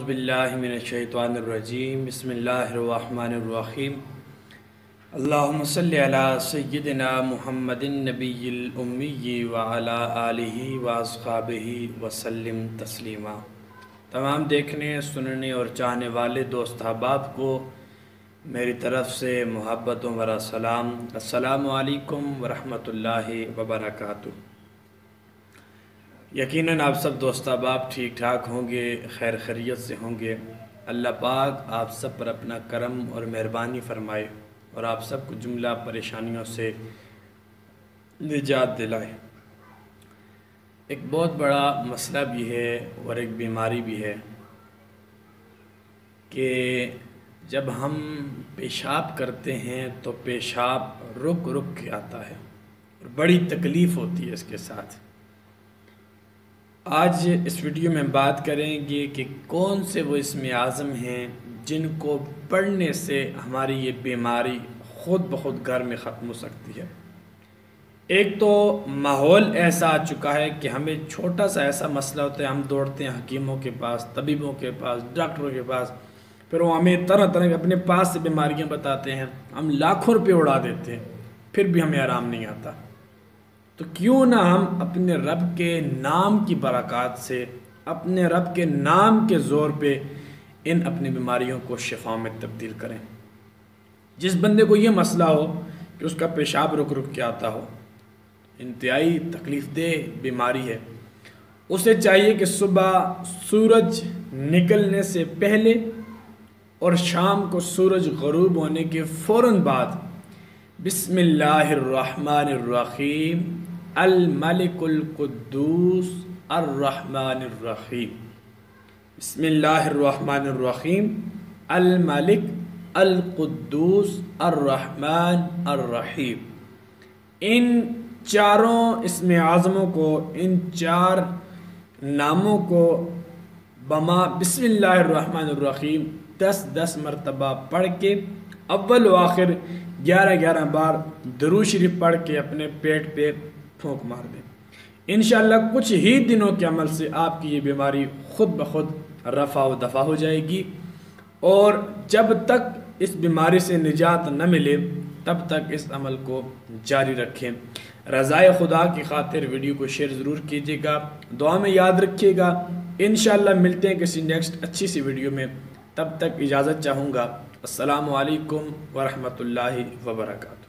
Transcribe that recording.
बिल्लाहि मिनश्शैतानिर्रजीम बिस्मिल्लाहिर्रहमानिर्रहीम अल्लाहुम्मा सल्लि अला सय्यिदिना मुहम्मदिन नबिय्यिल उम्मी व अला आलिहि व अस्हाबिहि वसल्लिम तस्लीमा। तमाम देखने सुनने और चाहने वाले दोस्त अहबाब को मेरी तरफ़ से मुहब्बतों भरा सलाम। अस्सलामु अलैकुम व रहमतुल्लाहि व बरकातुहू। यकीनन आप सब दोस्त अहबाब ठीक ठाक होंगे, खैर खैरियत से होंगे। अल्लाह पाक आप सब पर अपना करम और मेहरबानी फरमाए और आप सब को जुमला परेशानियों से निजात दिलाए। एक बहुत बड़ा मसला भी है और एक बीमारी भी है कि जब हम पेशाब करते हैं तो पेशाब रुक रुक के आता है और बड़ी तकलीफ़ होती है इसके साथ। आज इस वीडियो में बात करेंगे कि कौन से वो इसमें आज़म हैं जिनको पढ़ने से हमारी ये बीमारी ख़ुद ब खुद घर में ख़त्म हो सकती है। एक तो माहौल ऐसा आ चुका है कि हमें छोटा सा ऐसा मसला होता है, हम दौड़ते हैं हकीमों के पास, तबीबों के पास, डॉक्टरों के पास, फिर वो हमें तरह तरह के अपने पास से बीमारियां बताते हैं। हम लाखों रुपये उड़ा देते हैं, फिर भी हमें आराम नहीं आता। तो क्यों ना हम अपने रब के नाम की बरक़ात से, अपने रब के नाम के ज़ोर पे इन अपनी बीमारियों को शिफा में तब्दील करें। जिस बंदे को ये मसला हो कि उसका पेशाब रुक रुक के आता हो, इंतहाई तकलीफ़ देह बीमारी है, उसे चाहिए कि सुबह सूरज निकलने से पहले और शाम को सूरज ग़रूब होने के फ़ौरन बाद बिस्मिल्लाहिर्रहमानिर्रहीम अल मलिकुल कुद्दूस अर्रहमानिर्रहीम, बिस्मिल्लाहिर्रहमानिर्रहीम अल मलिक अल कुद्दूस अर्रहमान अर्रहीम। इन चारों इसमें आज़मों को, इन चार नामों को बमा बिस्मिल्लाहिर्रहमानिर्रहीम 10-10 मरतबा पढ़ के अव्वल व आखिर 11-11 बार दुरूद शरीफ पढ़ के अपने पेट पे फूंक मार दें। इंशाअल्लाह कुछ ही दिनों के अमल से आपकी ये बीमारी खुद ब खुद रफ़ा व दफ़ा हो जाएगी। और जब तक इस बीमारी से निजात न मिले तब तक इस अमल को जारी रखें। रज़ाए खुदा की खातिर वीडियो को शेयर ज़रूर कीजिएगा, दुआ में याद रखिएगा। इंशाअल्लाह मिलते हैं किसी नेक्स्ट अच्छी सी वीडियो में, तब तक इजाज़त चाहूँगा। अस्सलामु अलैकुम व रहमतुल्लाहि व बरकातुहू।